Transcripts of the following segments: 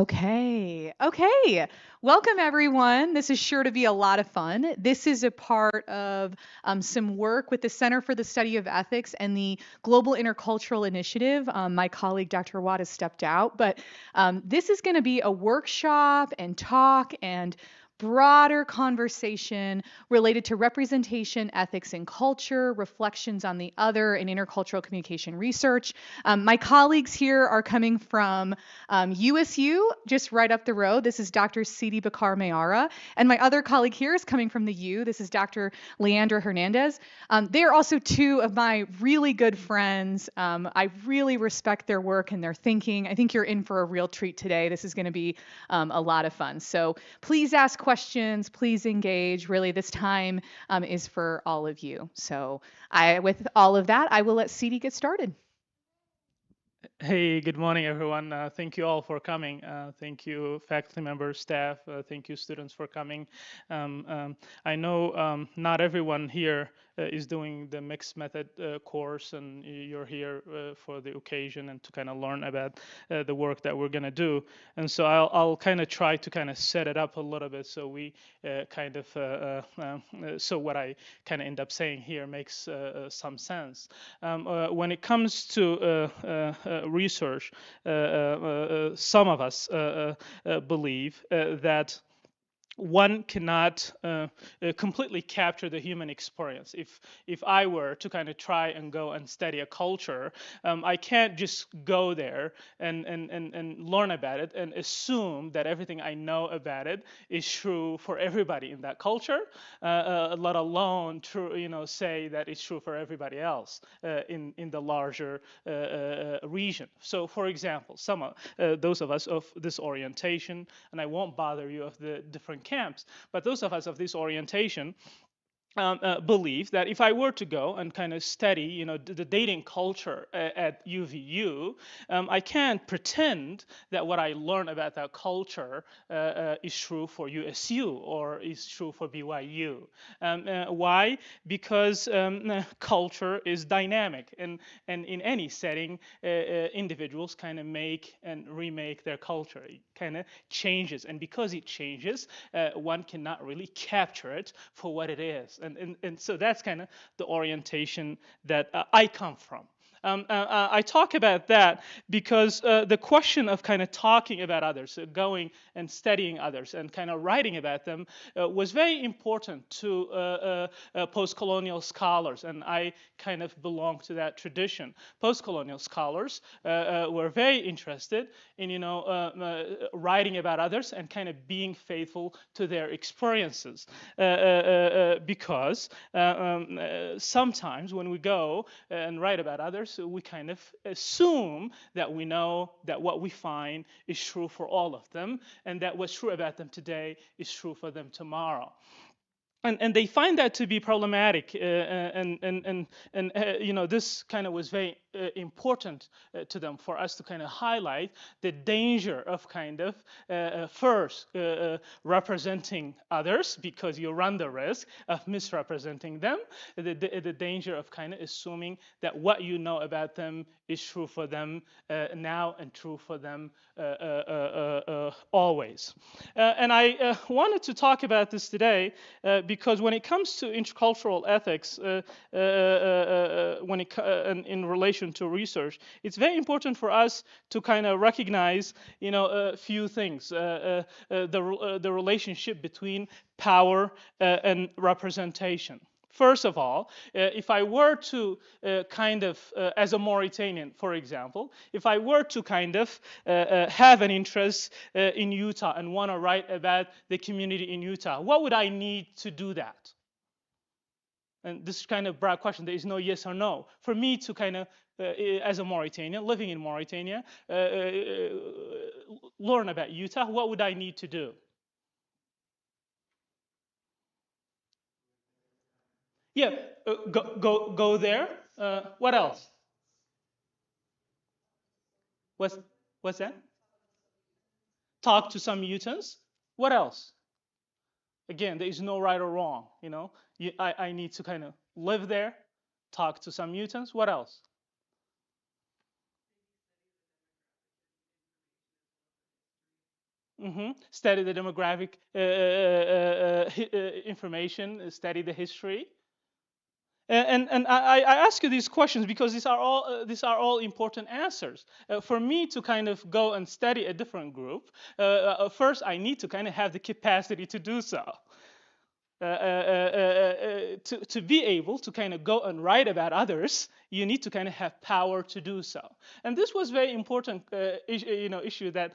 Okay. Welcome, everyone. This is sure to be a lot of fun. This is a part of some work with the Center for the Study of Ethics and the Global Intercultural Initiative. My colleague, Dr. Watt, has stepped out, but this is going to be a workshop and talk and broader conversation related to representation, ethics, and culture, reflections on the other, and intercultural communication research. My colleagues here are coming from USU, just right up the road. This is Dr. Sidi Becar Meyara. And my other colleague here is coming from the U. This is Dr. Leandrda Hernandez. They are also two of my really good friends. I really respect their work and their thinking. I think you're in for a real treat today. This is going to be a lot of fun. So please ask questions, please engage. Really, this time is for all of you. So with all of that, I will let Sidi get started. Hey, good morning, everyone. Thank you all for coming. Thank you, faculty members, staff. Thank you, students, for coming. I know not everyone here is doing the mixed method course, and you're here for the occasion and to kind of learn about the work that we're going to do. And so I'll kind of try to kind of set it up a little bit so we so what I kind of end up saying here makes some sense. When it comes to research, some of us believe that one cannot completely capture the human experience. If I were to kind of try and go and study a culture, I can't just go there and learn about it and assume that everything I know about it is true for everybody in that culture, let alone say that it's true for everybody else in the larger region. So, for example, those of us of this orientation, and I won't bother you of the different camps, but those of us of this orientation believe that if I were to go and kind of study, the dating culture at UVU, I can't pretend that what I learn about that culture is true for USU or is true for BYU. Why? Because culture is dynamic, and in any setting, individuals kind of make and remake their culture. It kind of changes, and because it changes, one cannot really capture it for what it is. And so that's kind of the orientation that I come from. I talk about that because the question of kind of talking about others, going and studying others and kind of writing about them was very important to post-colonial scholars, and I kind of belong to that tradition. Post-colonial scholars were very interested in writing about others and kind of being faithful to their experiences, because sometimes when we go and write about others, we kind of assume that we know that what we find is true for all of them, and that what's true about them today is true for them tomorrow. And they find that to be problematic, this kind of was very important to them, for us to kind of highlight the danger of kind of first representing others, because you run the risk of misrepresenting them, the danger of kind of assuming that what you know about them is true for them now and true for them always. And I wanted to talk about this today because when it comes to intercultural ethics, in relation to research, it's very important for us to kind of recognize, a few things: the relationship between power and representation. First of all, if I were to as a Mauritanian, for example, if I were to kind of have an interest in Utah and want to write about the community in Utah, what would I need to do that? And this is kind of a broad question. There is no yes or no. For me to kind of, as a Mauritanian, living in Mauritania, learn about Utah, what would I need to do? Yeah, go there. What else? What's what's that? Talk to some Utahns. What else? Again, there is no right or wrong. I need to kind of live there, talk to some Utahns. What else? Study the demographic information, study the history. And I ask you these questions because these are all important answers. For me to kind of go and study a different group, first I need to kind of have the capacity to do so. To be able to kind of go and write about others, you need to kind of have power to do so. And this was very important issue that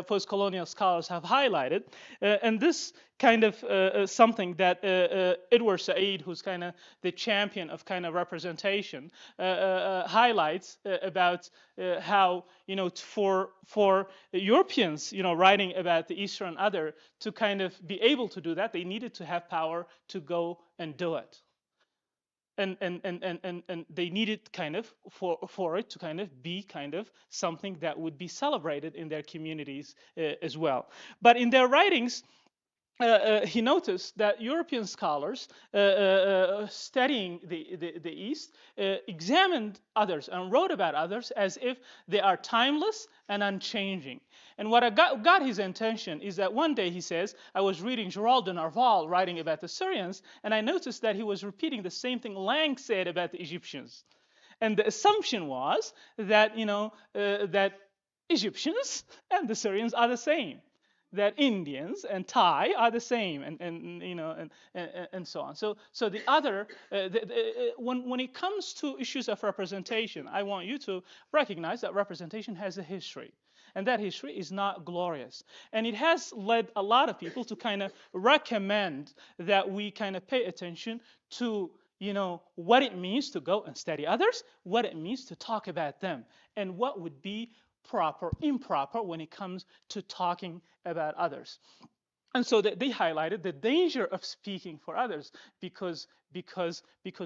post-colonial scholars have highlighted. And this kind of something that Edward Said, who's kind of the champion of kind of representation, highlights about how for Europeans writing about the Eastern other to kind of be able to do that, they needed to have power to go and do it. And they needed kind of for it to kind of be kind of something that would be celebrated in their communities as well. But in their writings, he noticed that European scholars studying the East examined others and wrote about others as if they are timeless and unchanging. And what got his attention is that one day he says, I was reading Gerald de Nerval writing about the Syrians, and I noticed that he was repeating the same thing Lang said about the Egyptians. And the assumption was that, that Egyptians and the Syrians are the same, that Indians and Thai are the same, and so on. So the other, when it comes to issues of representation, I want you to recognize that representation has a history, and that history is not glorious, and it has led a lot of people to kind of recommend that we kind of pay attention to what it means to go and study others, what it means to talk about them, and what would be proper, improper when it comes to talking about others. And so they highlighted the danger of speaking for others because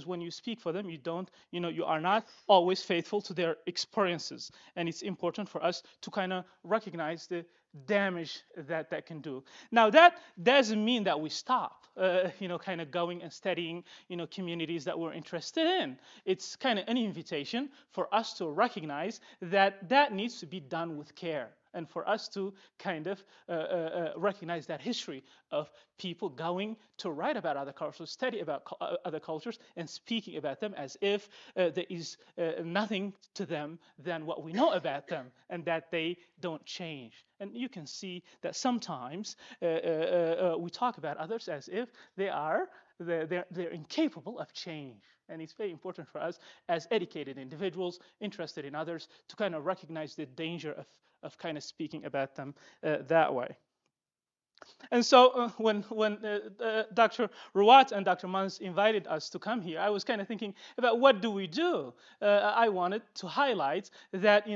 when you speak for them, you are not always faithful to their experiences, and it's important for us to kind of recognize the damage that can do. Now that doesn't mean that we stop, kind of going and studying, communities that we're interested in. It's kind of an invitation for us to recognize that needs to be done with care, and for us to kind of recognize that history of people going to write about other cultures, study about other cultures, and speaking about them as if there is nothing to them than what we know about them, and that they don't change. And you can see that sometimes we talk about others as if they're incapable of change. And it's very important for us as educated individuals interested in others to kind of recognize the danger of kind of speaking about them that way. And so when Dr. Ruat and Dr. Mans invited us to come here, I was kind of thinking about what do we do? I wanted to highlight that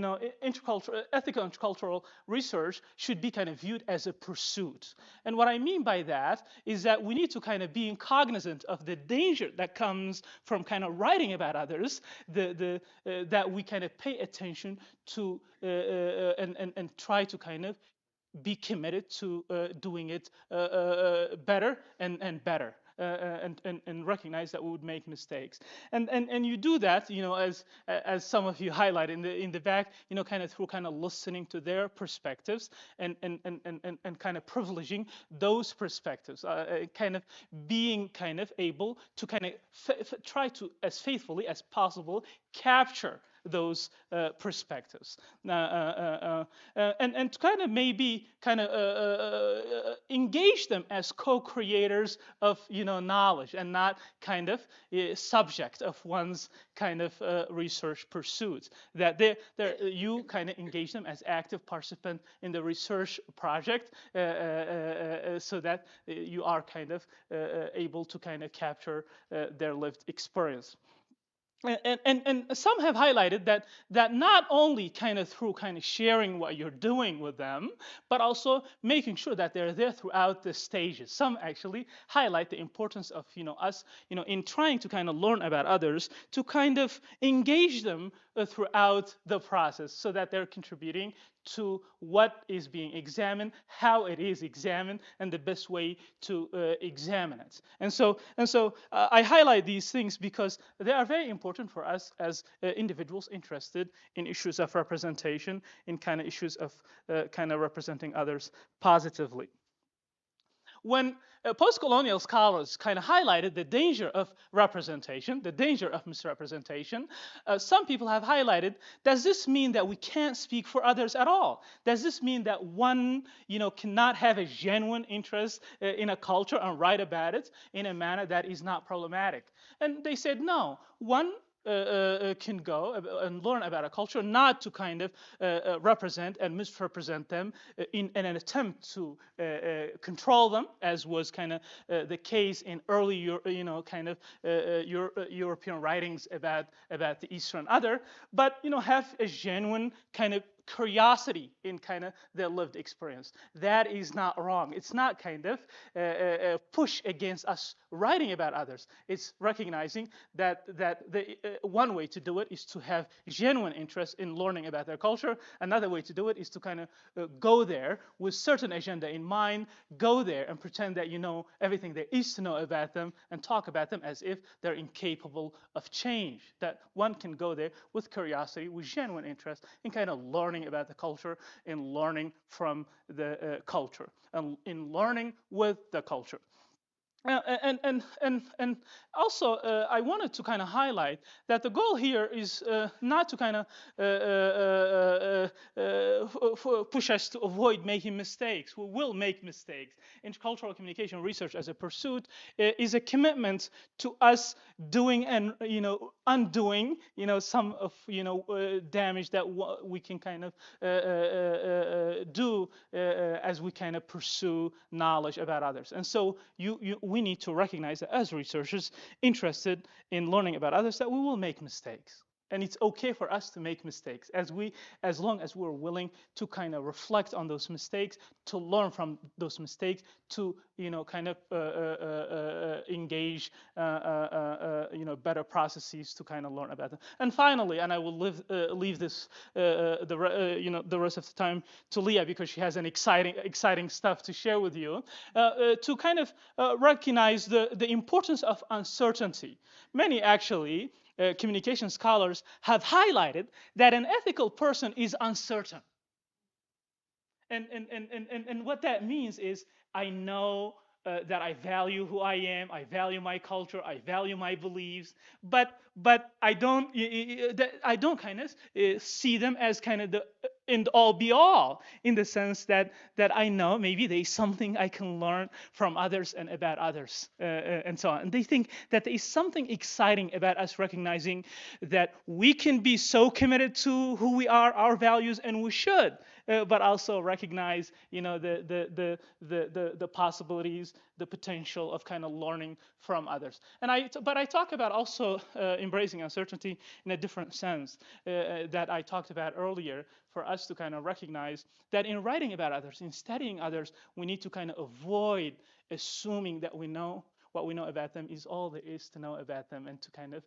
ethical and cultural research should be kind of viewed as a pursuit. And what I mean by that is that we need to kind of be cognizant of the danger that comes from kind of writing about others, that we kind of pay attention to and try to kind of be committed to doing it better and better. And recognize that we would make mistakes, and you do that, as some of you highlight in the back, kind of through kind of listening to their perspectives and kind of privileging those perspectives, kind of being kind of able to kind of try to as faithfully as possible capture those perspectives, and to kind of maybe kind of engage them as co-creators of knowledge, and not kind of subject of one's kind of research pursuits. That you kind of engage them as active participant in the research project, so that you are kind of able to kind of capture their lived experience. And some have highlighted that not only kind of through kind of sharing what you're doing with them, but also making sure that they're there throughout the stages. Some actually highlight the importance of us, in trying to kind of learn about others, to kind of engage them throughout the process so that they're contributing to what is being examined, how it is examined, and the best way to examine it. And so I highlight these things because they are very important for us as individuals interested in issues of representation, in kind of issues of kind of representing others positively. When post-colonial scholars kind of highlighted the danger of representation, the danger of misrepresentation, some people have highlighted, does this mean that we can't speak for others at all? Does this mean that one, cannot have a genuine interest in a culture and write about it in a manner that is not problematic? And they said, no, one can go and learn about a culture, not to kind of represent and misrepresent them in an attempt to control them, as was kind of the case in early, European writings about the Eastern other, but have a genuine kind of curiosity in kind of their lived experience. That is not wrong. It's not kind of a push against us writing about others. It's recognizing that the one way to do it is to have genuine interest in learning about their culture. Another way to do it is to kind of go there with certain agenda in mind, go there and pretend that you know everything there is to know about them and talk about them as if they're incapable of change. That one can go there with curiosity, with genuine interest in kind of learning about the culture, in learning from the culture, and in learning with the culture. And also, I wanted to kind of highlight that the goal here is not to kind of push us to avoid making mistakes. We will make mistakes. Intercultural communication research as a pursuit is a commitment to us doing and undoing some of damage that we can kind of do as we kind of pursue knowledge about others. And so we need to recognize that as researchers interested in learning about others, that we will make mistakes. And it's okay for us to make mistakes as long as we're willing to kind of reflect on those mistakes, to learn from those mistakes, to kind of engage better processes to kind of learn about them. And finally, and I will leave this the rest of the time to Leah because she has an exciting stuff to share with you, to kind of recognize the importance of uncertainty. Many actually communication scholars have highlighted that an ethical person is uncertain. And what that means is I know that I value who I am, I value my culture, I value my beliefs, but I don't kind of see them as kind of the end all be all, in the sense that I know maybe there's something I can learn from others and about others and so on. And they think that there is something exciting about us recognizing that we can be so committed to who we are, our values, and we should, but also recognize the possibilities, the potential of kind of learning from others. But I talk about also embracing uncertainty in a different sense that I talked about earlier, for us to kind of recognize that in writing about others, in studying others, we need to kind of avoid assuming that we know what we know about them is all there is to know about them, and to kind of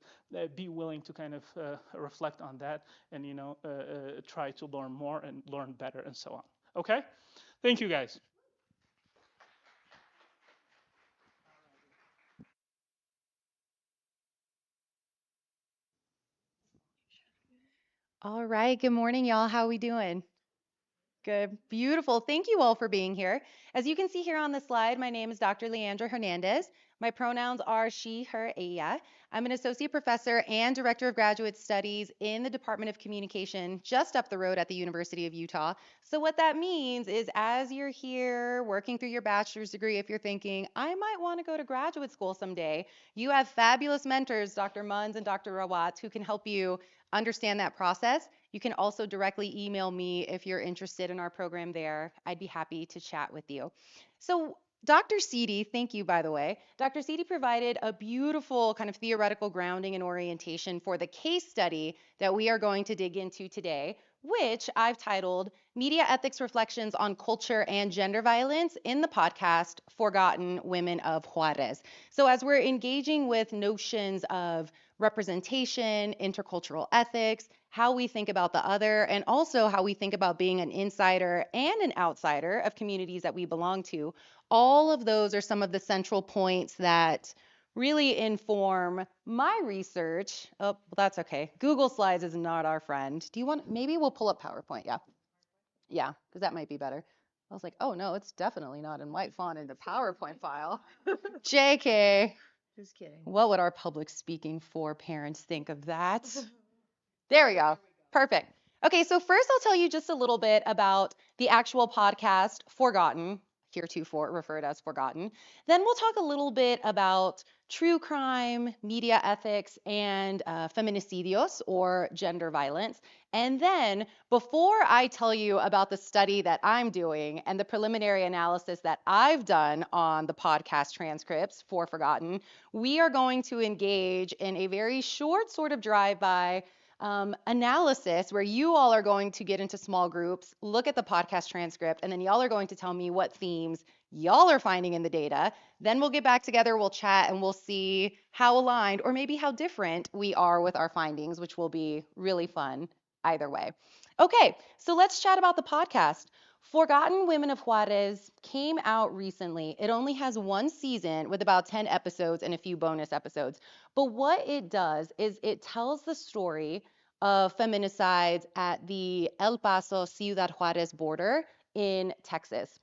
be willing to kind of reflect on that and try to learn more and learn better and so on. Okay? Thank you, guys. All right. Good morning, y'all. How we doing? Good. Beautiful. Thank you all for being here. As you can see here on the slide, my name is Dr. Leandrda Hernandez. My pronouns are she, her, ella. I'm an associate professor and director of graduate studies in the Department of Communication just up the road at the University of Utah. So what that means is as you're here working through your bachelor's degree, if you're thinking, I might want to go to graduate school someday, you have fabulous mentors, Dr. Munns and Dr. Rawat, who can help you understand that process. You can also directly email me if you're interested in our program there. I'd be happy to chat with you. So Dr. Sidi, thank you, by the way. Dr. Sidi provided a beautiful kind of theoretical grounding and orientation for the case study that we are going to dig into today, which I've titled Media Ethics Reflections on Culture and Gender Violence in the podcast Forgotten Women of Juarez. So as we're engaging with notions of representation, intercultural ethics, how we think about the other, and also how we think about being an insider and an outsider of communities that we belong to. All of those are some of the central points that really inform my research. Oh, well, that's okay. Google Slides is not our friend. Do you want, maybe we'll pull up PowerPoint. Yeah. Yeah, because that might be better. I was like, oh no, it's definitely not in white font in the PowerPoint file. JK. Just kidding. What would our public speaking for parents think of that? There we go. Perfect. Okay, so first I'll tell you just a little bit about the actual podcast, Forgotten, heretofore referred as Forgotten. Then we'll talk a little bit about true crime, media ethics, and feminicidios, or gender violence. And then, before I tell you about the study that I'm doing and the preliminary analysis that I've done on the podcast transcripts for Forgotten, we are going to engage in a very short sort of drive-by analysis where you all are going to get into small groups, look at the podcast transcript, and then y'all are going to tell me what themes y'all are finding in the data. Then we'll get back together, we'll chat, and we'll see how aligned or maybe how different we are with our findings, which will be really fun either way. Okay, so let's chat about the podcast. Forgotten Women of Juarez came out recently. It only has one season with about 10 episodes and a few bonus episodes. But what it does is it tells the story of feminicides at the El Paso Ciudad Juarez border in Texas.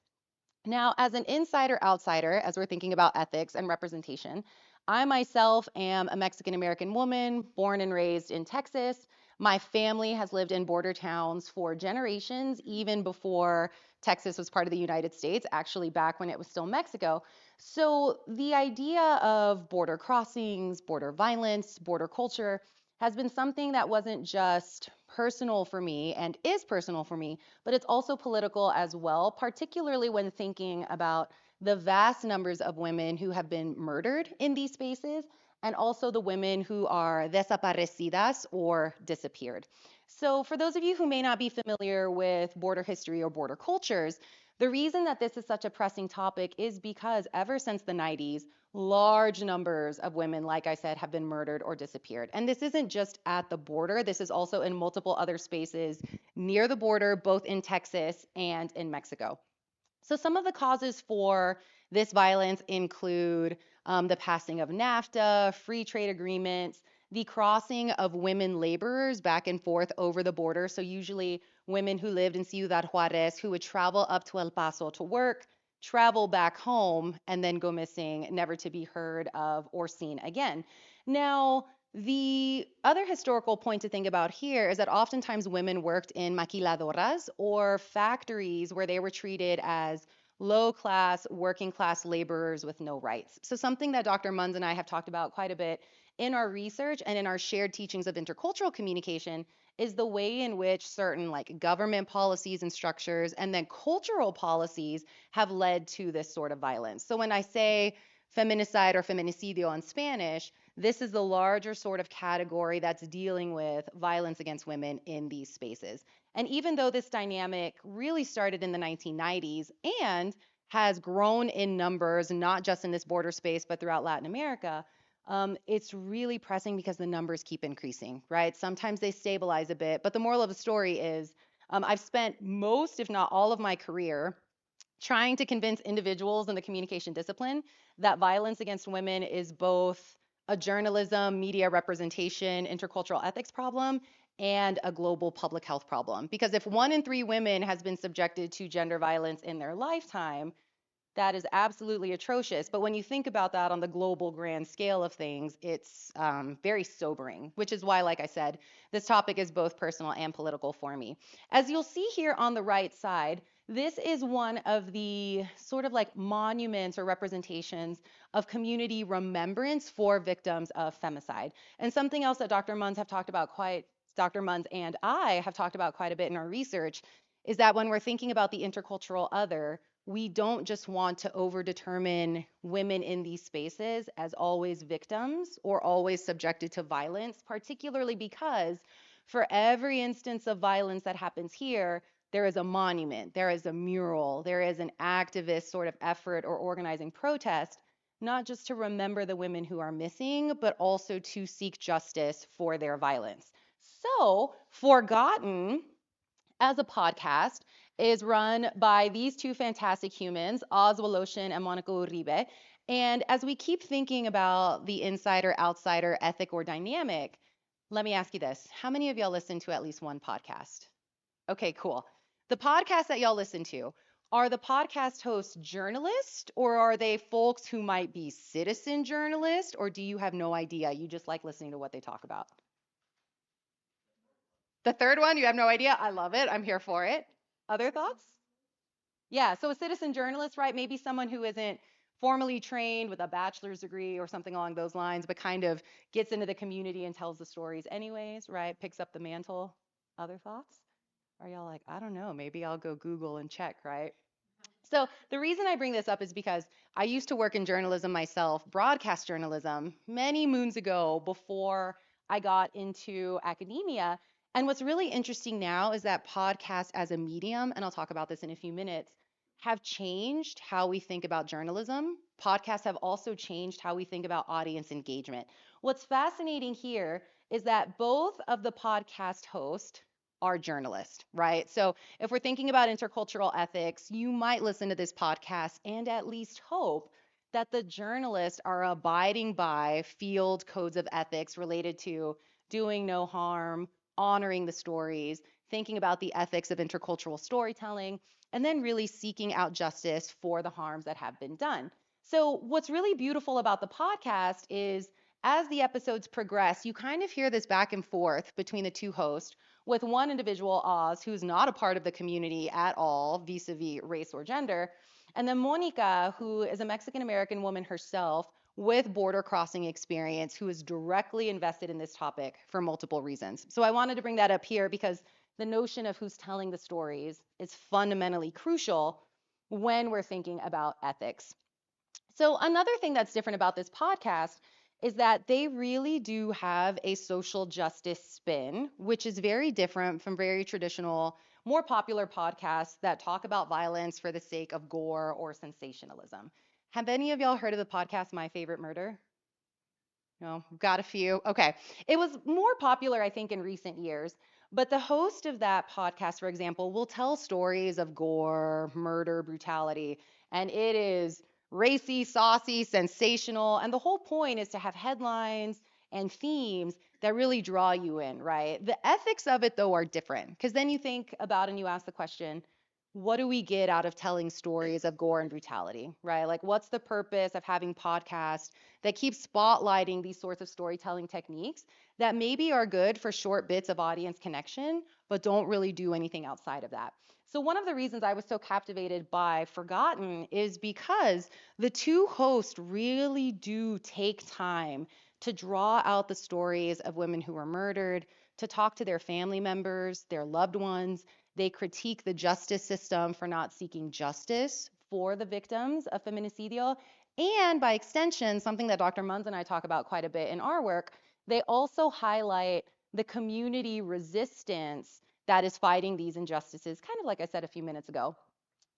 Now, as an insider outsider, as we're thinking about ethics and representation, I myself am a Mexican American woman born and raised in Texas. My family has lived in border towns for generations, even before Texas was part of the United States, actually back when it was still Mexico. So the idea of border crossings, border violence, border culture has been something that wasn't just personal for me and is personal for me, but it's also political as well, particularly when thinking about the vast numbers of women who have been murdered in these spaces and also the women who are desaparecidas or disappeared. So, for those of you who may not be familiar with border history or border cultures, the reason that this is such a pressing topic is because ever since the 90s, large numbers of women, like I said, have been murdered or disappeared. And this isn't just at the border, this is also in multiple other spaces near the border, both in Texas and in Mexico. So, some of the causes for this violence include the passing of NAFTA, free trade agreements, the crossing of women laborers back and forth over the border. So, usually women who lived in Ciudad Juarez who would travel up to El Paso to work, travel back home, and then go missing, never to be heard of or seen again. Now, the other historical point to think about here is that oftentimes women worked in maquiladoras or factories where they were treated as low class, working class laborers with no rights. So, something that Dr. Munz and I have talked about quite a bit in our research and in our shared teachings of intercultural communication is the way in which certain like government policies and structures and then cultural policies have led to this sort of violence. So, when I say feminicide or feminicidio in Spanish, this is the larger sort of category that's dealing with violence against women in these spaces. And even though this dynamic really started in the 1990s and has grown in numbers, not just in this border space, but throughout Latin America, it's really pressing because the numbers keep increasing, right? Sometimes they stabilize a bit, but the moral of the story is I've spent most, if not all of my career trying to convince individuals in the communication discipline that violence against women is both a journalism, media representation, intercultural ethics problem, and a global public health problem. Because if 1 in 3 women has been subjected to gender violence in their lifetime, that is absolutely atrocious. But when you think about that on the global grand scale of things, it's very sobering, which is why, like I said, this topic is both personal and political for me. As you'll see here on the right side, this is one of the sort of like monuments or representations of community remembrance for victims of femicide. And something else that Dr. Munz and I have talked about quite a bit in our research is that when we're thinking about the intercultural other, we don't just want to overdetermine women in these spaces as always victims or always subjected to violence, particularly because for every instance of violence that happens here, there is a monument, there is a mural, there is an activist sort of effort or organizing protest, not just to remember the women who are missing, but also to seek justice for their violence. So, Forgotten as a podcast is run by these two fantastic humans, Oz Woloshin and Monica Uribe. And as we keep thinking about the insider outsider ethic or dynamic, let me ask you this. How many of y'all listen to at least one podcast? Okay, cool. The podcast that y'all listen to, are the podcast hosts journalists or are they folks who might be citizen journalists or do you have no idea? You just like listening to what they talk about? The third one, you have no idea? I love it. I'm here for it. Other thoughts? Yeah, so a citizen journalist, right? Maybe someone who isn't formally trained with a bachelor's degree or something along those lines, but kind of gets into the community and tells the stories anyways, right? Picks up the mantle. Other thoughts? Are y'all like, I don't know, maybe I'll go Google and check, right? So the reason I bring this up is because I used to work in journalism myself, broadcast journalism, many moons ago before I got into academia. And what's really interesting now is that podcasts as a medium, and I'll talk about this in a few minutes, have changed how we think about journalism. Podcasts have also changed how we think about audience engagement. What's fascinating here is that both of the podcast hosts are journalists, right? So if we're thinking about intercultural ethics, you might listen to this podcast and at least hope that the journalists are abiding by field codes of ethics related to doing no harm, honoring the stories, thinking about the ethics of intercultural storytelling, and then really seeking out justice for the harms that have been done. So, what's really beautiful about the podcast is as the episodes progress, you kind of hear this back and forth between the two hosts with one individual, Oz, who's not a part of the community at all, vis-a-vis race or gender, and then Monica, who is a Mexican American woman herself with border crossing experience, who is directly invested in this topic for multiple reasons. So I wanted to bring that up here because the notion of who's telling the stories is fundamentally crucial when we're thinking about ethics. So, another thing that's different about this podcast is that they really do have a social justice spin, which is very different from very traditional, more popular podcasts that talk about violence for the sake of gore or sensationalism. Have any of y'all heard of the podcast My Favorite Murder? No, got a few. Okay. It was more popular, I think, in recent years. But the host of that podcast, for example, will tell stories of gore, murder, brutality, and it is racy, saucy, sensational. And the whole point is to have headlines and themes that really draw you in, right? The ethics of it, though, are different because then you think about and you ask the question, what do we get out of telling stories of gore and brutality, right? Like, what's the purpose of having podcasts that keep spotlighting these sorts of storytelling techniques that maybe are good for short bits of audience connection, but don't really do anything outside of that? So, one of the reasons I was so captivated by Forgotten is because the two hosts really do take time to draw out the stories of women who were murdered, to talk to their family members, their loved ones. They critique the justice system for not seeking justice for the victims of feminicidio. And by extension, something that Dr. Munz and I talk about quite a bit in our work, they also highlight the community resistance that is fighting these injustices, kind of like I said a few minutes ago.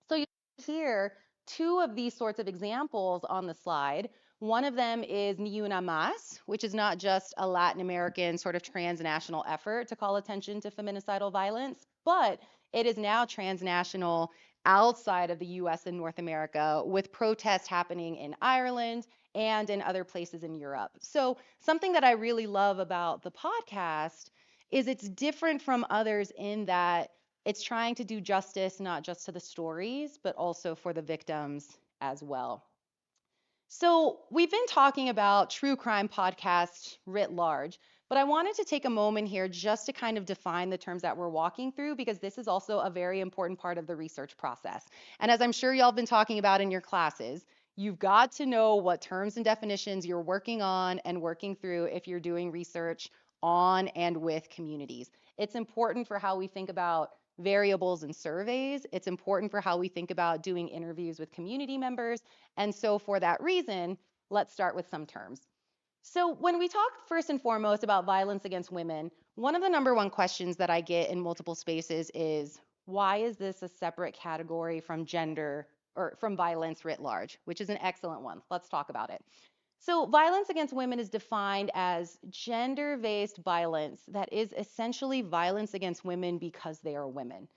So you hear two of these sorts of examples on the slide. One of them is Ni Una Mas, which is not just a Latin American sort of transnational effort to call attention to feminicidal violence, but it is now transnational outside of the US and North America with protests happening in Ireland and in other places in Europe. So, something that I really love about the podcast is it's different from others in that it's trying to do justice not just to the stories, but also for the victims as well. So, we've been talking about true crime podcasts writ large, but I wanted to take a moment here just to kind of define the terms that we're walking through because this is also a very important part of the research process. And as I'm sure y'all have been talking about in your classes, you've got to know what terms and definitions you're working on and working through if you're doing research on and with communities. It's important for how we think about variables and surveys. It's important for how we think about doing interviews with community members. And so, for that reason, let's start with some terms. So, when we talk first and foremost about violence against women, one of the number one questions that I get in multiple spaces is why is this a separate category from gender or from violence writ large, which is an excellent one. Let's talk about it. So, violence against women is defined as gender based violence that is essentially violence against women because they are women.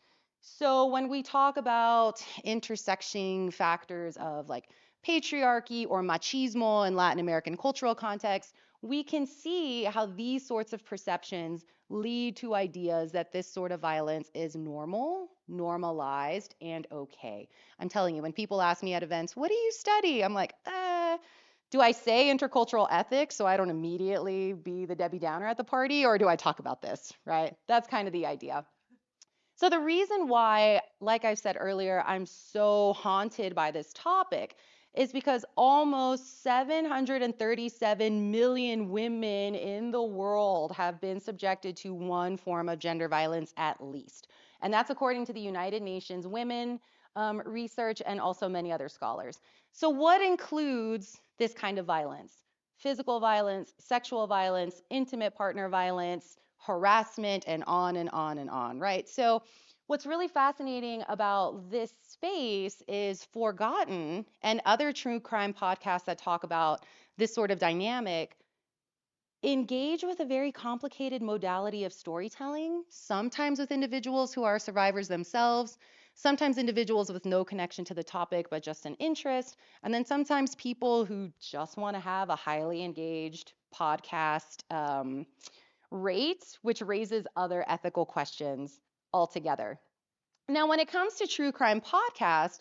So, when we talk about intersecting factors of like patriarchy or machismo in Latin American cultural context, we can see how these sorts of perceptions lead to ideas that this sort of violence is normal, normalized, and okay. I'm telling you, when people ask me at events, what do you study? I'm like, do I say intercultural ethics so I don't immediately be the Debbie Downer at the party, or do I talk about this, right? That's kind of the idea. So, the reason why, like I said earlier, I'm so haunted by this topic is because almost 737 million women in the world have been subjected to one form of gender violence at least. And that's according to the United Nations Women Research and also many other scholars. So, what includes this kind of violence? Physical violence, sexual violence, intimate partner violence, harassment, and on and on and on, right? So, what's really fascinating about this space is Forgotten and other true crime podcasts that talk about this sort of dynamic engage with a very complicated modality of storytelling, sometimes with individuals who are survivors themselves, sometimes individuals with no connection to the topic but just an interest, and then sometimes people who just want to have a highly engaged podcast rate, which raises other ethical questions altogether. Now, when it comes to true crime podcast,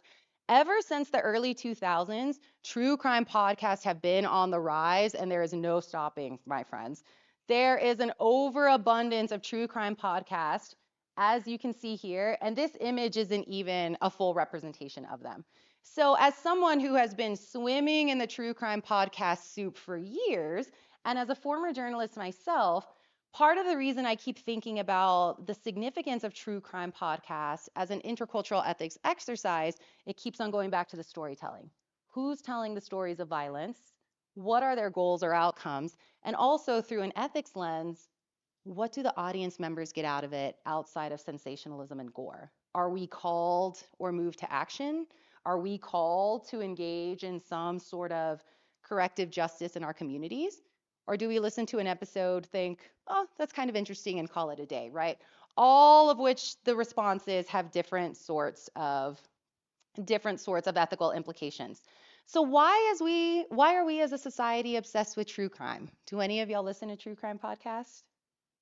ever since the early 2000s, true crime podcasts have been on the rise, and there is no stopping, my friends. There is an overabundance of true crime podcasts, as you can see here, and this image isn't even a full representation of them. So, as someone who has been swimming in the true crime podcast soup for years, and as a former journalist myself, part of the reason I keep thinking about the significance of true crime podcasts as an intercultural ethics exercise, it keeps on going back to the storytelling. Who's telling the stories of violence? What are their goals or outcomes? And also through an ethics lens, what do the audience members get out of it outside of sensationalism and gore? Are we called or moved to action? Are we called to engage in some sort of corrective justice in our communities? Or do we listen to an episode, think, oh, that's kind of interesting, and call it a day, right? All of which the responses have different sorts of ethical implications. So why are we as a society obsessed with true crime? Do any of y'all listen to true crime podcasts?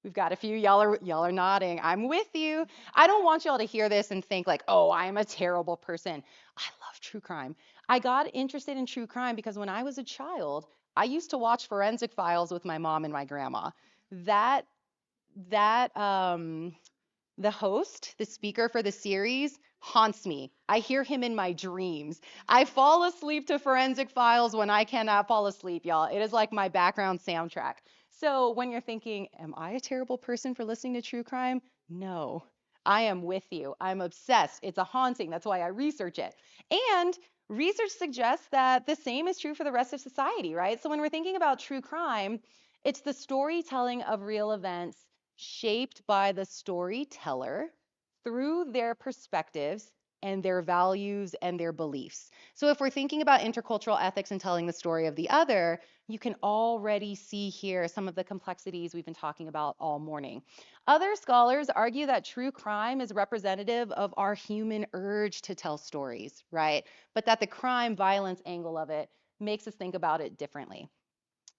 We've got a few. Y'all are nodding. I'm with you. I don't want y'all to hear this and think like, "Oh, I'm a terrible person." I love true crime. I got interested in true crime because when I was a child, I used to watch Forensic Files with my mom and my grandma. That that the host, the speaker for the series, haunts me. I hear him in my dreams. I fall asleep to Forensic Files when I cannot fall asleep, y'all. It is like my background soundtrack. So when you're thinking, am I a terrible person for listening to true crime? No, I am with you. I'm obsessed. It's a haunting. That's why I research it. And research suggests that the same is true for the rest of society, right? So when we're thinking about true crime, it's the storytelling of real events shaped by the storyteller through their perspectives and their values and their beliefs. So, if we're thinking about intercultural ethics and telling the story of the other, you can already see here some of the complexities we've been talking about all morning. Other scholars argue that true crime is representative of our human urge to tell stories, right? But that the crime violence angle of it makes us think about it differently.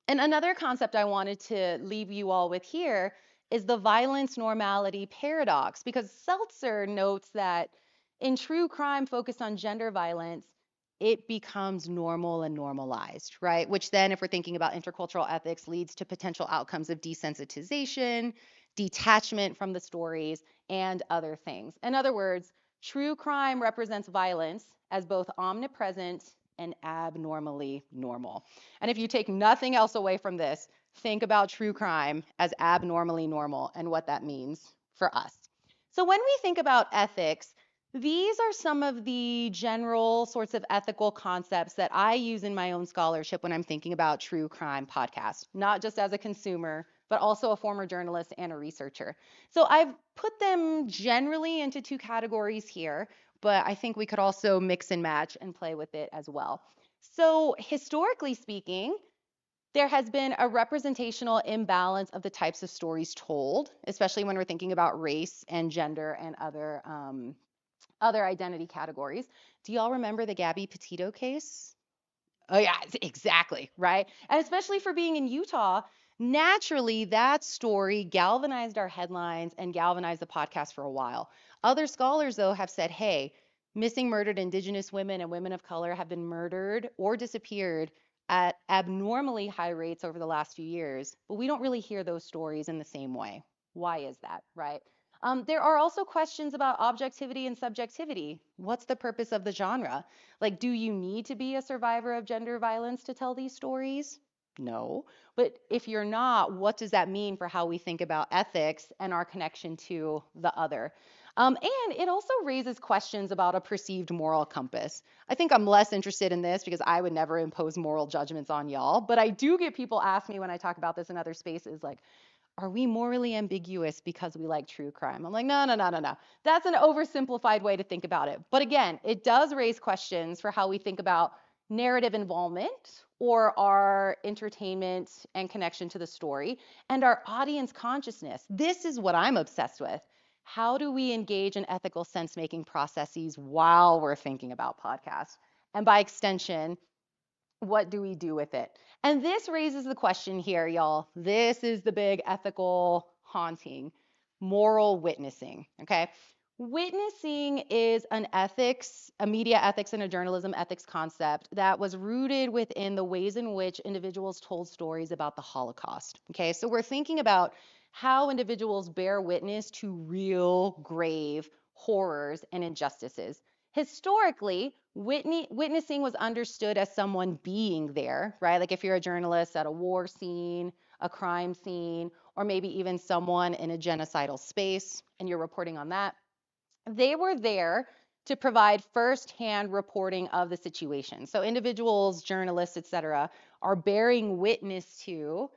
And another concept I wanted to leave you all with here is the violence normality paradox, because Seltzer notes that in true crime focused on gender violence, it becomes normal and normalized, right? Which then, if we're thinking about intercultural ethics, leads to potential outcomes of desensitization, detachment from the stories, and other things. In other words, true crime represents violence as both omnipresent and abnormally normal. And if you take nothing else away from this, think about true crime as abnormally normal and what that means for us. So when we think about ethics, these are some of the general sorts of ethical concepts that I use in my own scholarship when I'm thinking about true crime podcasts, not just as a consumer, but also a former journalist and a researcher. So I've put them generally into two categories here, but I think we could also mix and match and play with it as well. So, historically speaking, There has been a representational imbalance of the types of stories told, especially when we're thinking about race and gender and other identity categories. Do y'all remember the Gabby Petito case? Oh, yeah, exactly, right? And especially for being in Utah, naturally that story galvanized our headlines and galvanized the podcast for a while. Other scholars, though, have said, hey, missing murdered Indigenous women and women of color have been murdered or disappeared at abnormally high rates over the last few years, but we don't really hear those stories in the same way. Why is that, right? There are also questions about objectivity and subjectivity. What's the purpose of the genre? Like, do you need to be a survivor of gender violence to tell these stories? No. But if you're not, what does that mean for how we think about ethics and our connection to the other? And it also raises questions about a perceived moral compass. I think I'm less interested in this because I would never impose moral judgments on y'all. But I do get people ask me when I talk about this in other spaces, like, are we morally ambiguous because we like true crime? I'm like, no, no, no, no, no. That's an oversimplified way to think about it. But again, it does raise questions for how we think about narrative involvement or our entertainment and connection to the story and our audience consciousness. This is what I'm obsessed with. How do we engage in ethical sense making processes while we're thinking about podcasts? And by extension, what do we do with it? And this raises the question here, y'all. This is the big ethical haunting, moral witnessing, okay? Witnessing is an ethics, a media ethics and a journalism ethics concept that was rooted within the ways in which individuals told stories about the Holocaust, okay? So we're thinking about how individuals bear witness to real grave horrors and injustices. Historically, witnessing was understood as someone being there, right? Like if you're a journalist at a war scene, a crime scene, or maybe even someone in a genocidal space, and you're reporting on that, they were there to provide firsthand reporting of the situation. So individuals, journalists, et cetera, are bearing witness to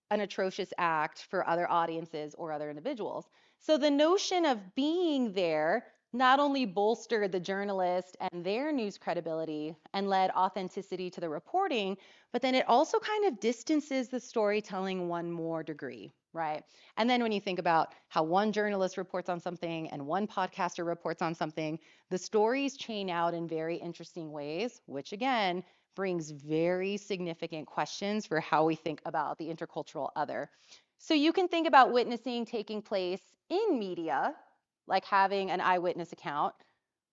an atrocious act for other audiences or other individuals. So the notion of being there not only bolstered the journalist and their news credibility and led authenticity to the reporting, but then it also kind of distances the storytelling one more degree, right? And then when you think about how one journalist reports on something and one podcaster reports on something, the stories chain out in very interesting ways, which again brings very significant questions for how we think about the intercultural other. So you can think about witnessing taking place in media, like having an eyewitness account,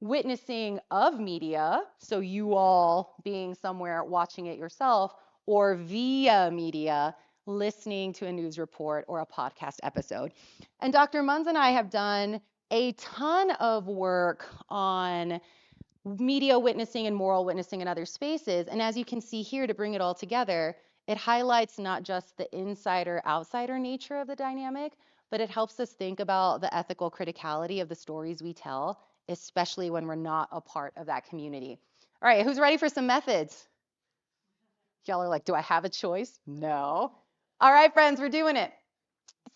witnessing of media, so you all being somewhere watching it yourself, or via media, listening to a news report or a podcast episode. And Dr. Munz and I have done a ton of work on media witnessing and moral witnessing in other spaces. And as you can see here, to bring it all together, it highlights not just the insider outsider nature of the dynamic, but it helps us think about the ethical criticality of the stories we tell, especially when we're not a part of that community. All right, who's ready for some methods? Y'all are like, do I have a choice? No. All right, friends, we're doing it.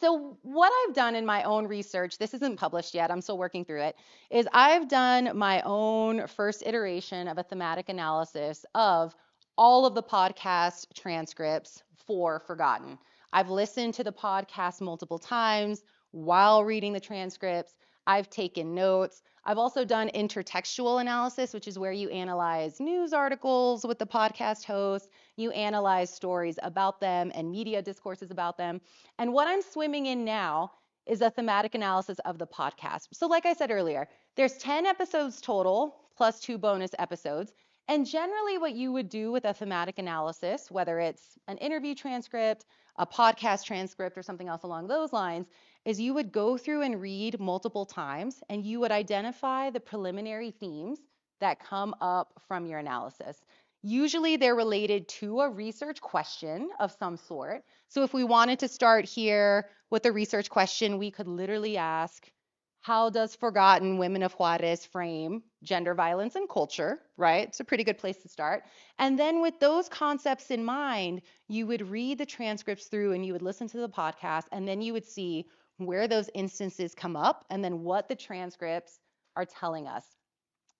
So what I've done in my own research, this isn't published yet, I'm still working through it, is I've done my own first iteration of a thematic analysis of all of the podcast transcripts for Forgotten. I've listened to the podcast multiple times while reading the transcripts. I've taken notes. I've also done intertextual analysis, which is where you analyze news articles with the podcast host, you analyze stories about them and media discourses about them. And what I'm swimming in now is a thematic analysis of the podcast. So like I said earlier, there's 10 episodes total plus 2 bonus episodes. And generally what you would do with a thematic analysis, whether it's an interview transcript, a podcast transcript, or something else along those lines, is you would go through and read multiple times and you would identify the preliminary themes that come up from your analysis. Usually they're related to a research question of some sort. So if we wanted to start here with a research question, we could literally ask, how does Forgotten Women of Juarez frame gender violence and culture, right? It's a pretty good place to start. And then with those concepts in mind, you would read the transcripts through and you would listen to the podcast, and then you would see where those instances come up and then what the transcripts are telling us.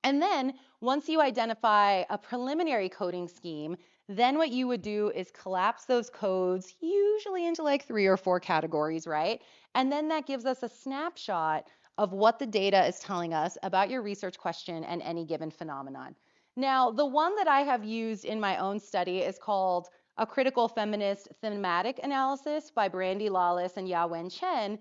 And then once you identify a preliminary coding scheme, then what you would do is collapse those codes usually into like 3 or 4 categories, right? And then that gives us a snapshot of what the data is telling us about your research question and any given phenomenon. Now, the one that I have used in my own study is called A Critical Feminist Thematic Analysis by Brandy Lawless and Yawen Chen,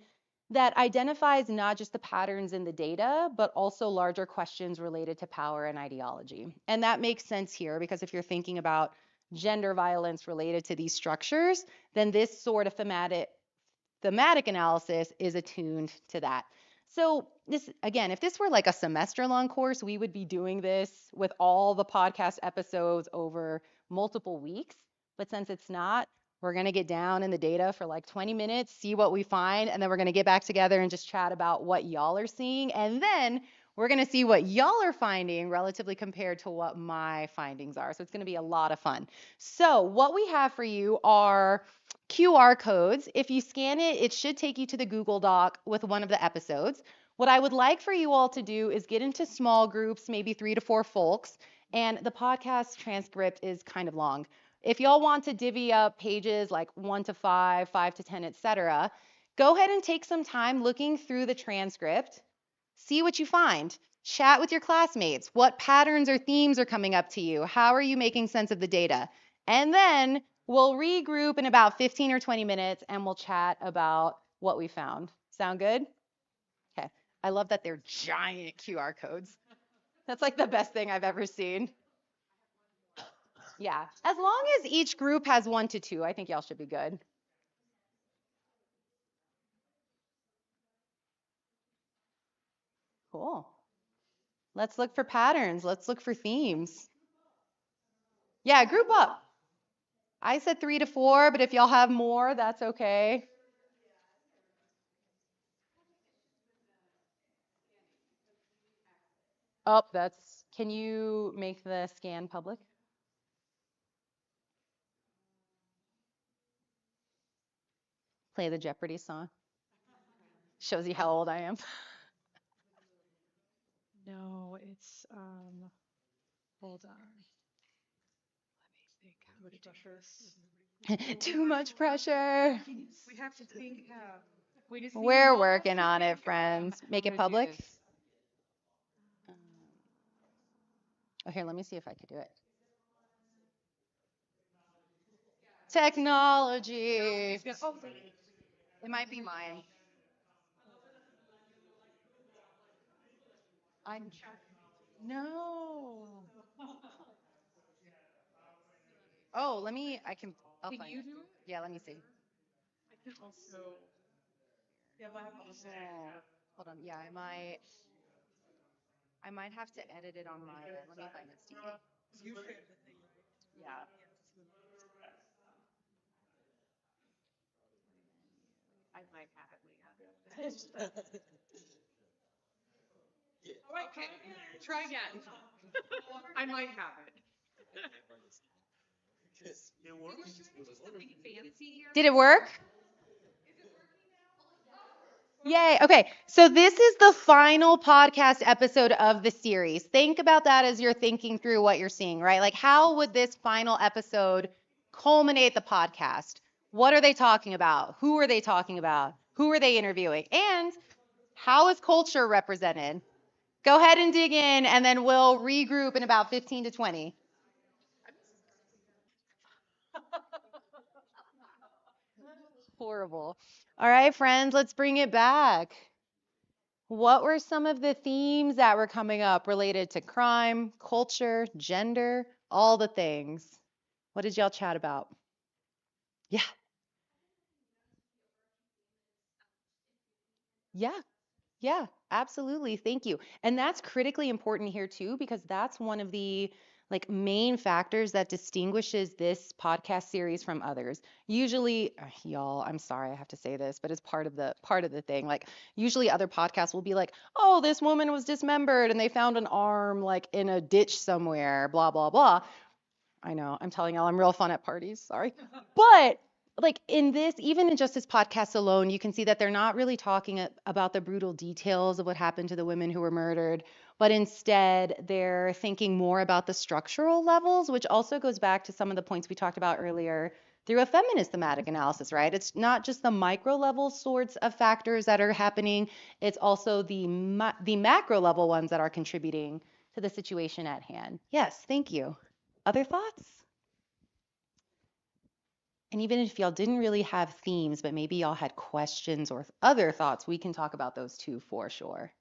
that identifies not just the patterns in the data, but also larger questions related to power and ideology. And that makes sense here because if you're thinking about gender violence related to these structures, then this sort of thematic analysis is attuned to that. So this, again, if this were like a semester long course, we would be doing this with all the podcast episodes over multiple weeks. But since it's not, we're going to get down in the data for like 20 minutes, see what we find, and then we're going to get back together and just chat about what y'all are seeing. And then we're going to see what y'all are finding relatively compared to what my findings are. So it's going to be a lot of fun. So what we have for you are QR codes. If you scan it, it should take you to the Google Doc with one of the episodes. What I would like for you all to do is get into small groups, maybe 3 to 4 folks, and the podcast transcript is kind of long. If y'all want to divvy up pages like 1 to 5, 5 to 10, etc., go ahead and take some time looking through the transcript. See what you find. Chat with your classmates. What patterns or themes are coming up to you? How are you making sense of the data? And then we'll regroup in about 15 or 20 minutes and we'll chat about what we found. Sound good? Okay. I love that they're giant QR codes. That's like the best thing I've ever seen. Yeah. As long as each group has 1 to 2, I think y'all should be good. Cool. Let's look for patterns. Let's look for themes. Yeah, group up. I said 3 to 4, but if y'all have more, that's okay. Oh, can you make the scan public? Play the Jeopardy song. Shows you how old I am. No, it's hold on. Let me think how to do this. Too much pressure. We have to think we just need We're one working on it, second. friends. Make it public. Oh, here, let me see if I could do it. Technology. Oh, It might be mine. I'm no. Oh, I'll can find you it. do it? Yeah, let me see. I can also. Yeah, but Hold on. Yeah, I might have to edit it on my end. Let me find it, Steve. Yeah. I might have it. Okay, try again. I might have it. Did it work? Yay. Okay. So this is the final podcast episode of the series. Think about that as you're thinking through what you're seeing, right? Like, how would this final episode culminate the podcast? What are they talking about? Who are they talking about? Who are they interviewing? And how is culture represented? Go ahead and dig in, and then we'll regroup in about 15 to 20. Horrible. All right, friends, let's bring it back. What were some of the themes that were coming up related to crime, culture, gender, all the things? What did y'all chat about? Yeah, yeah, yeah, absolutely. Thank you. And that's critically important here too, because that's one of the like main factors that distinguishes this podcast series from others. Usually, y'all, I'm sorry I have to say this, but it's part of the thing. Like usually other podcasts will be like, "Oh, this woman was dismembered and they found an arm like in a ditch somewhere, blah blah blah." I know, I'm telling y'all I'm real fun at parties, sorry. But like in this, even in just this podcast alone, you can see that they're not really talking about the brutal details of what happened to the women who were murdered, but instead they're thinking more about the structural levels, which also goes back to some of the points we talked about earlier through a feminist thematic analysis, right? It's not just the micro level sorts of factors that are happening, it's also the macro level ones that are contributing to the situation at hand. Yes, thank you. Other thoughts? And even if y'all didn't really have themes, but maybe y'all had questions or other thoughts, we can talk about those too for sure.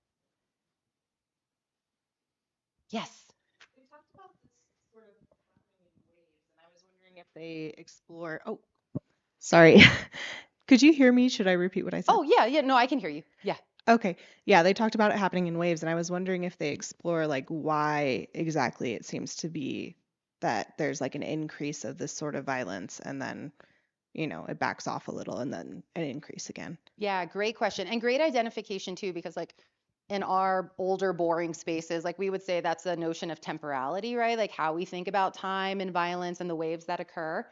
Yes. They talked about this sort of happening in waves, and I was wondering if they explore. Oh, sorry. Could you hear me? Should I repeat what I said? Oh, yeah, yeah, no, I can hear you. Yeah. Okay. Yeah, they talked about it happening in waves, and I was wondering if they explore like why exactly it seems to be that there's like an increase of this sort of violence and then, it backs off a little and then an increase again. Yeah, great question. And great identification too, because like in our older, boring spaces, like we would say that's a notion of temporality, right? Like how we think about time and violence and the waves that occur.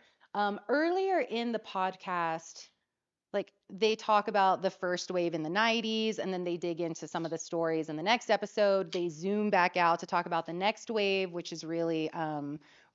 Earlier in the podcast, like they talk about the first wave in the 90s and then they dig into some of the stories in the next episode. They zoom back out to talk about the next wave, which is really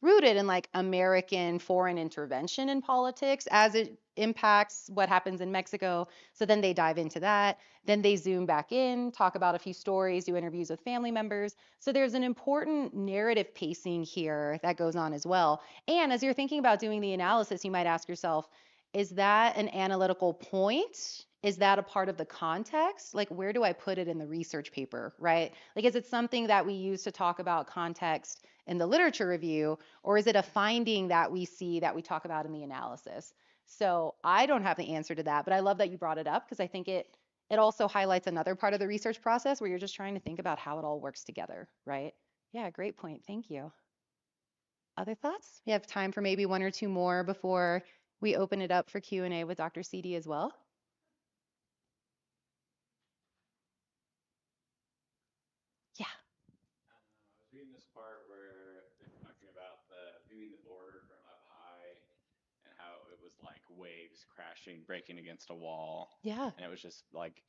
rooted in like American foreign intervention in politics as it impacts what happens in Mexico. So then they dive into that. Then they zoom back in, talk about a few stories, do interviews with family members. So there's an important narrative pacing here that goes on as well. And as you're thinking about doing the analysis, you might ask yourself, is that an analytical point? Is that a part of the context? Like, where do I put it in the research paper, right? Like, is it something that we use to talk about context in the literature review, or is it a finding that we see that we talk about in the analysis? So I don't have the answer to that, but I love that you brought it up because I think it also highlights another part of the research process where you're just trying to think about how it all works together, right? Yeah, great point. Thank you. Other thoughts? We have time for maybe one or two more before we open it up for Q&A with Dr. Sidi as well. Yeah. I was reading this part where they're talking about viewing the border from up high and how it was like waves crashing, breaking against a wall, Yeah. and it was just like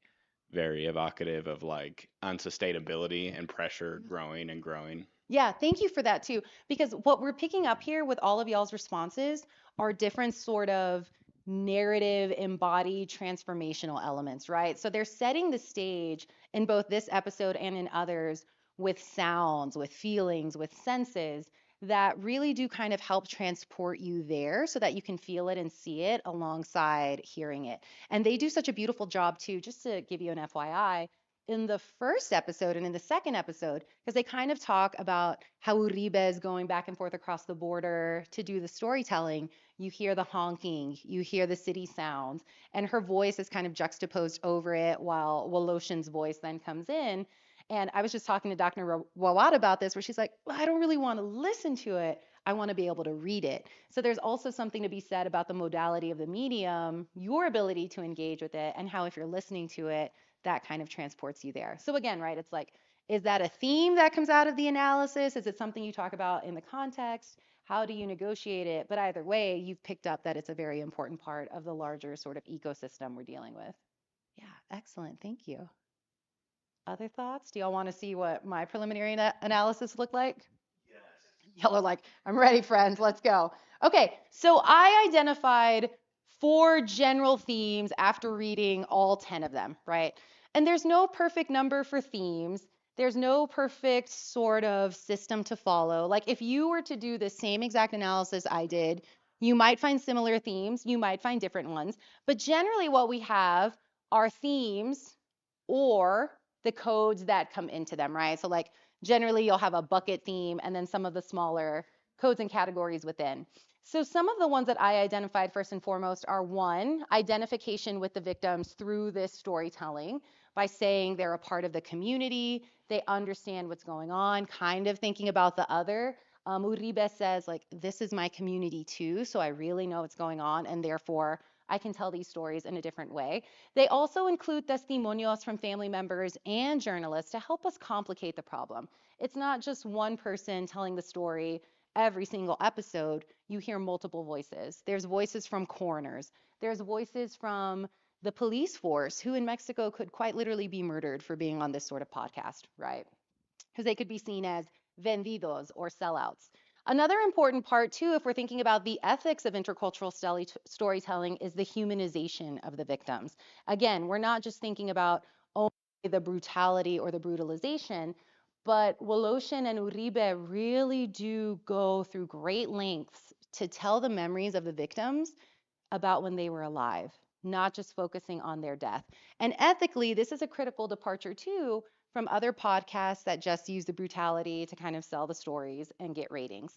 very evocative of like unsustainability and pressure growing and growing. Yeah, thank you for that too. Because what we're picking up here with all of y'all's responses are different sort of narrative embodied transformational elements, right? So they're setting the stage in both this episode and in others with sounds, with feelings, with senses that really do kind of help transport you there so that you can feel it and see it alongside hearing it. And they do such a beautiful job too, just to give you an FYI in the first episode and in the second episode, because they kind of talk about how Uribe is going back and forth across the border to do the storytelling. You hear the honking, you hear the city sounds, and her voice is kind of juxtaposed over it while Woloshin's voice then comes in. And I was just talking to Dr. Wawad about this, where she's like, well, I don't really want to listen to it. I want to be able to read it. So there's also something to be said about the modality of the medium, your ability to engage with it, and how if you're listening to it, that kind of transports you there. So again, right, it's like, is that a theme that comes out of the analysis? Is it something you talk about in the context? How do you negotiate it? But either way, you've picked up that it's a very important part of the larger sort of ecosystem we're dealing with. Yeah, excellent. Thank you. Other thoughts? Do y'all want to see what my preliminary analysis looked like? Y'all are like, I'm ready, friends. Let's go. Okay, so I identified four general themes after reading all 10 of them, right? And there's no perfect number for themes. There's no perfect sort of system to follow. Like if you were to do the same exact analysis I did, you might find similar themes, you might find different ones. But generally, what we have are themes or the codes that come into them, right? So, like, generally, you'll have a bucket theme and then some of the smaller codes and categories within. So, some of the ones that I identified first and foremost are one, identification with the victims through this storytelling by saying they're a part of the community, they understand what's going on, kind of thinking about the other. Uribe says, like, this is my community too, so I really know what's going on, and therefore I can tell these stories in a different way. They also include testimonios from family members and journalists to help us complicate the problem. It's not just one person telling the story every single episode, you hear multiple voices. There's voices from coroners, there's voices from the police force, who in Mexico could quite literally be murdered for being on this sort of podcast, right? Because they could be seen as vendidos or sellouts. Another important part, too, if we're thinking about the ethics of intercultural storytelling, is the humanization of the victims. Again, we're not just thinking about only the brutality or the brutalization, but Woloshin and Uribe really do go through great lengths to tell the memories of the victims about when they were alive, not just focusing on their death. And ethically, this is a critical departure too from other podcasts that just use the brutality to kind of sell the stories and get ratings.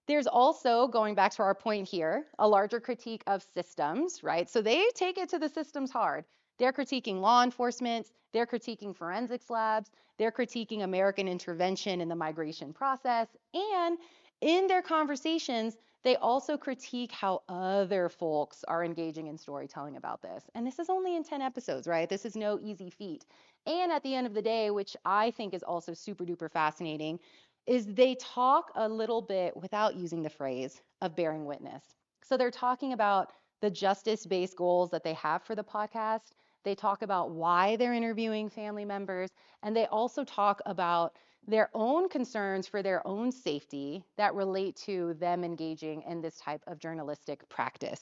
There's also, going back to our point here, a larger critique of systems, right? So they take it to the systems hard. They're critiquing law enforcement, they're critiquing forensics labs, they're critiquing American intervention in the migration process, and in their conversations, they also critique how other folks are engaging in storytelling about this. And this is only in 10 episodes, right? This is no easy feat. And at the end of the day, which I think is also super duper fascinating, is they talk a little bit without using the phrase of bearing witness. So they're talking about the justice based goals that they have for the podcast. They talk about why they're interviewing family members, and they also talk about their own concerns for their own safety that relate to them engaging in this type of journalistic practice.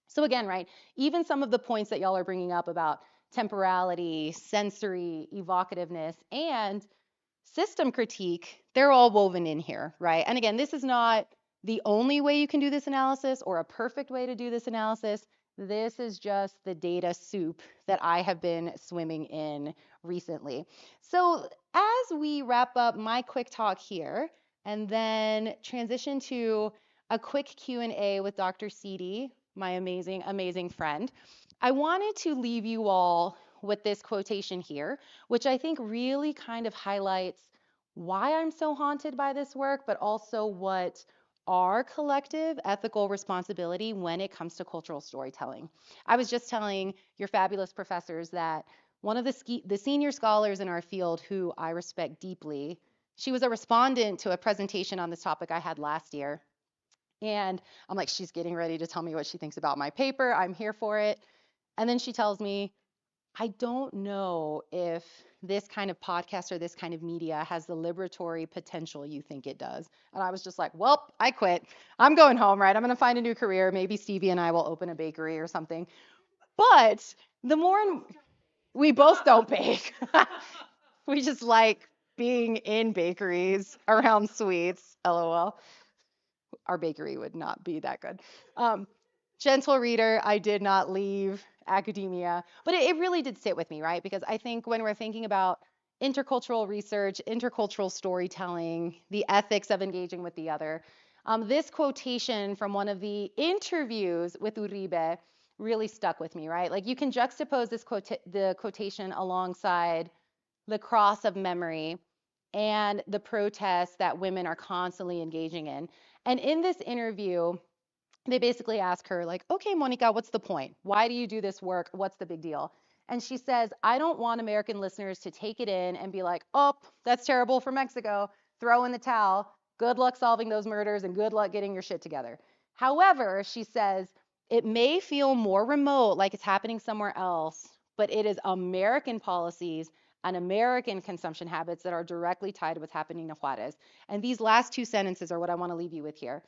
So again, right, even some of the points that y'all are bringing up about temporality, sensory, evocativeness, and system critique, they're all woven in here, right? And again, this is not the only way you can do this analysis or a perfect way to do this analysis. This is just the data soup that I have been swimming in recently. So as we wrap up my quick talk here and then transition to a quick Q&A with Dr. Sidi, my amazing, amazing friend, I wanted to leave you all with this quotation here, which I think really kind of highlights why I'm so haunted by this work, but also what our collective ethical responsibility when it comes to cultural storytelling. I was just telling your fabulous professors that one of the senior scholars in our field who I respect deeply, she was a respondent to a presentation on this topic I had last year. And I'm like, she's getting ready to tell me what she thinks about my paper. I'm here for it. And then she tells me, I don't know if this kind of podcast or this kind of media has the liberatory potential you think it does. And I was just like, well, I quit. I'm going home, right? I'm going to find a new career. Maybe Stevie and I will open a bakery or something. But the more we both don't bake, we just like being in bakeries around sweets. LOL. Our bakery would not be that good. Um, Gentle reader, I did not leave academia, but it really did sit with me, right? Because I think when we're thinking about intercultural research, intercultural storytelling, the ethics of engaging with the other, this quotation from one of the interviews with Uribe really stuck with me, right? Like you can juxtapose the quotation alongside the cross of memory and the protests that women are constantly engaging in. And in this interview, they basically ask her, like, okay, Monica, what's the point? Why do you do this work? What's the big deal? And she says, I don't want American listeners to take it in and be like, oh, that's terrible for Mexico. Throw in the towel. Good luck solving those murders and good luck getting your shit together. However, she says, it may feel more remote, like it's happening somewhere else, but it is American policies and American consumption habits that are directly tied to what's happening to Juarez. And these last two sentences are what I want to leave you with here.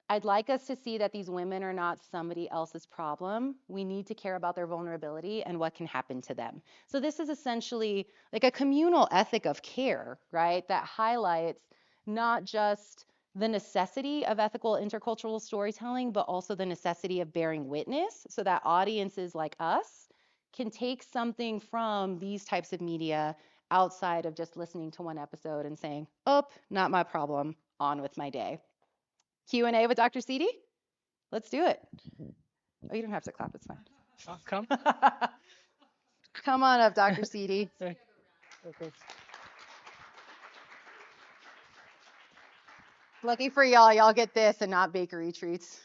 I'd like us to see that these women are not somebody else's problem. We need to care about their vulnerability and what can happen to them. So this is essentially like a communal ethic of care, right? That highlights not just the necessity of ethical intercultural storytelling, but also the necessity of bearing witness so that audiences like us can take something from these types of media outside of just listening to one episode and saying, oh, not my problem, on with my day. Q&A with Dr. Sidi? Let's do it. Oh, you don't have to clap. It's fine. I'll come. Come on up, Dr. Sidi. Okay. Lucky for y'all, y'all get this and not bakery treats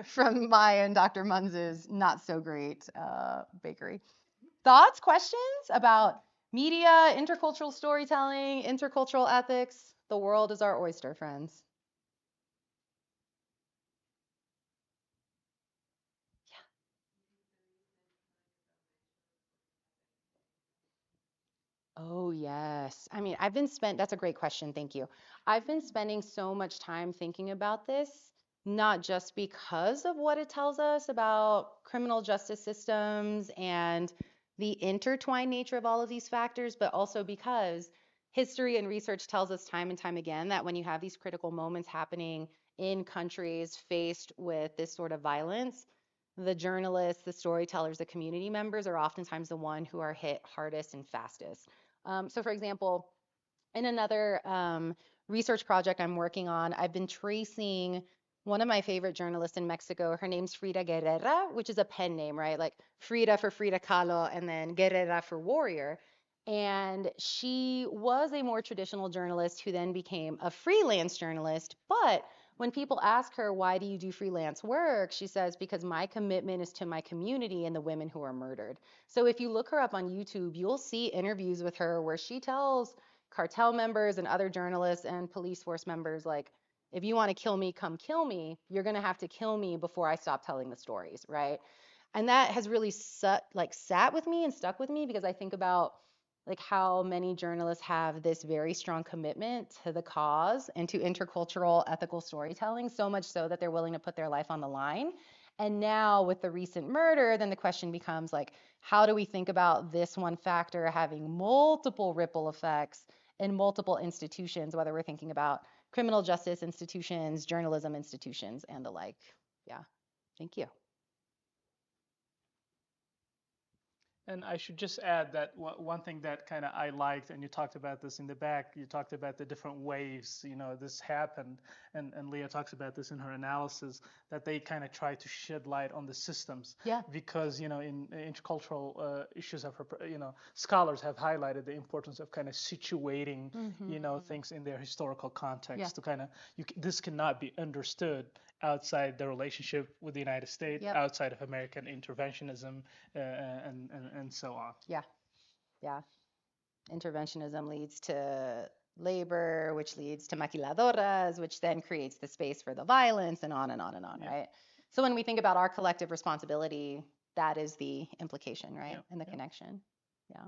from Maya and Dr. Munz's not so great bakery. Thoughts, questions about media, intercultural storytelling, intercultural ethics? The world is our oyster, friends. Oh, yes. I mean, that's a great question. Thank you. I've been spending so much time thinking about this, not just because of what it tells us about criminal justice systems and the intertwined nature of all of these factors, but also because history and research tells us time and time again that when you have these critical moments happening in countries faced with this sort of violence, the journalists, the storytellers, the community members are oftentimes the one who are hit hardest and fastest. So, for example, in another research project I'm working on, I've been tracing one of my favorite journalists in Mexico. Her name's Frida Guerrera, which is a pen name, right? Like Frida for Frida Kahlo and then Guerrera for warrior. And she was a more traditional journalist who then became a freelance journalist. But when people ask her, why do you do freelance work? She says, because my commitment is to my community and the women who are murdered. So if you look her up on YouTube, you'll see interviews with her where she tells cartel members and other journalists and police force members, like, if you want to kill me, come kill me. You're going to have to kill me before I stop telling the stories, right? And that has really sat with me and stuck with me because I think about like how many journalists have this very strong commitment to the cause and to intercultural ethical storytelling, so much so that they're willing to put their life on the line. And now with the recent murder, then the question becomes like, how do we think about this one factor having multiple ripple effects in multiple institutions, whether we're thinking about criminal justice institutions, journalism institutions, and the like? Yeah, thank you. And I should just add that one thing that kind of I liked, and you talked about this in the back, you talked about the different waves, this happened, and Leah talks about this in her analysis, that they kind of try to shed light on the systems. Yeah. Because, in intercultural issues of, scholars have highlighted the importance of kind of situating, things in their historical context. Yeah. To kind of, this cannot be understood outside the relationship with the United States, Yep. outside of American interventionism, and so on. Yeah, yeah. Interventionism leads to labor, which leads to maquiladoras, which then creates the space for the violence, and on and on and on, Yeah. right? So when we think about our collective responsibility, that is the implication, right? Yeah, And the yeah. connection. Yeah.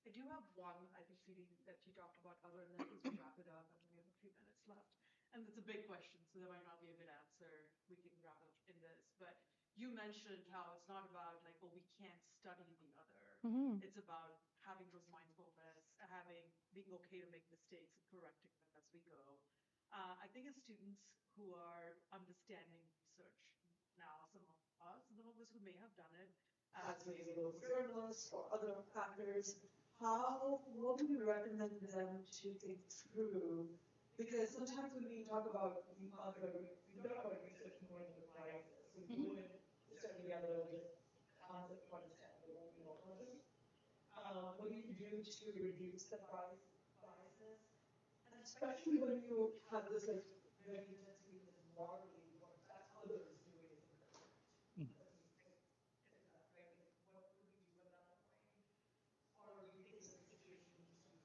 I do have one, I think, Sidi, that you talked about other than as we wrap it up, and we have a few minutes left. And it's a big question, so there might not be a good answer. We can wrap up in this. But you mentioned how it's not about like, oh, we can't study the other. Mm-hmm. It's about having those mindfulness, being okay to make mistakes and correcting them as we go. I think as students who are understanding research now, some of us who may have done it as maybe local journalists or other factors, what do we recommend them to think through? Because sometimes when we talk about the other, we talk about research more in the biases. So we limit the study other just the concept of understanding the localism. What do you do to reduce the biases? And especially when you have this like very intense weakness morally, what that other is doing is incorrect. Mm. As we get to that, right? Like, what do we do at that point? Or do we think that the situation needs to be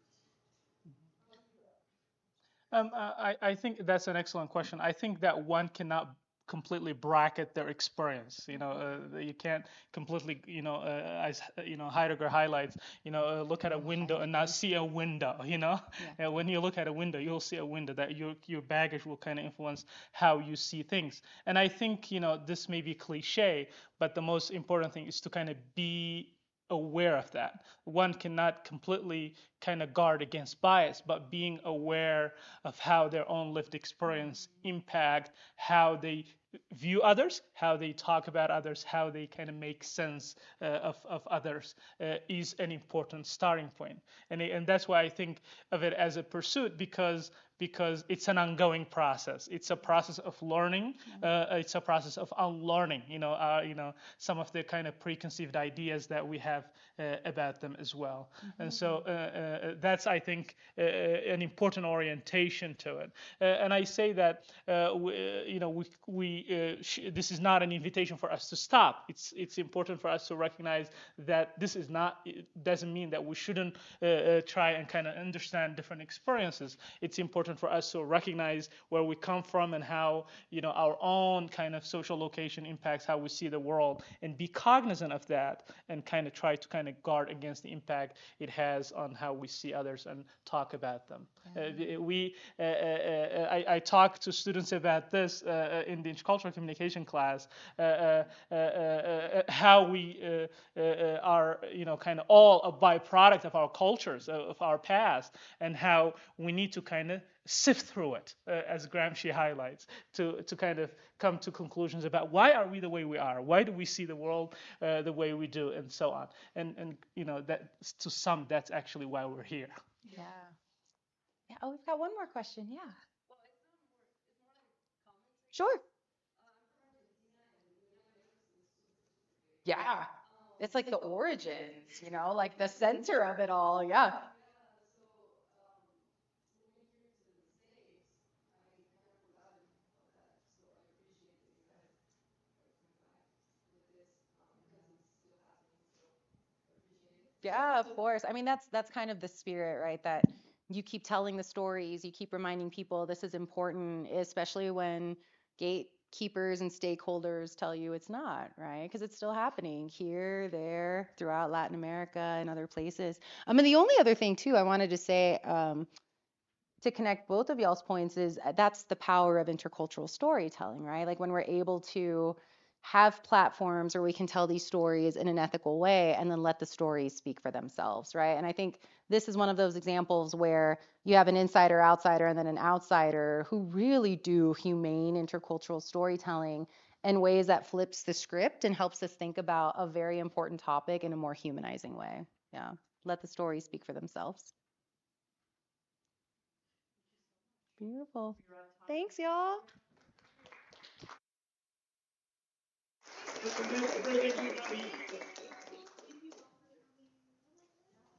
how do you do that? I think that's an excellent question. I think that one cannot completely bracket their experience. You can't completely, as Heidegger highlights, look at a window and not see a window. Yeah. And when you look at a window, you'll see a window. That your baggage will kind of influence how you see things. And I think, this may be cliche, but the most important thing is to kind of be aware of that. One cannot completely kind of guard against bias, but being aware of how their own lived experience impact how they view others, how they talk about others, how they kind of make sense of others is an important starting point. And that's why I think of it as a pursuit, because it's an ongoing process. It's a process of learning. It's a process of unlearning. Some of the kind of preconceived ideas that we have about them as well. And so that's, I think, an important orientation to it. And I say that we this is not an invitation for us to stop. It's important for us to recognize that this is not, it doesn't mean that we shouldn't try and kind of understand different experiences. It's important for us to recognize where we come from and how, our own kind of social location impacts how we see the world, and be cognizant of that, and kind of try to kind of guard against the impact it has on how we see others and talk about them. I talk to students about this in the intercultural communication class, how we are, kind of all a byproduct of our cultures, of our past, and how we need to kind of sift through it, as Gramsci highlights, to kind of come to conclusions about why are we the way we are, why do we see the world the way we do, and so on. And that, to some, that's actually why we're here. Yeah. Yeah. Oh, we've got one more question. Yeah. Sure. Yeah. It's like the origins, like the center of it all. Yeah. Yeah, of course. I mean, that's kind of the spirit, right? That you keep telling the stories, you keep reminding people this is important, especially when gatekeepers and stakeholders tell you it's not, right? Because it's still happening here, there, throughout Latin America and other places. I mean, the only other thing too I wanted to say, to connect both of y'all's points, is that's the power of intercultural storytelling, right? Like when we're able to have platforms where we can tell these stories in an ethical way and then let the stories speak for themselves, right? And I think this is one of those examples where you have an insider, outsider, and then an outsider who really do humane intercultural storytelling in ways that flips the script and helps us think about a very important topic in a more humanizing way. Yeah, let the stories speak for themselves. Beautiful. Thanks, y'all.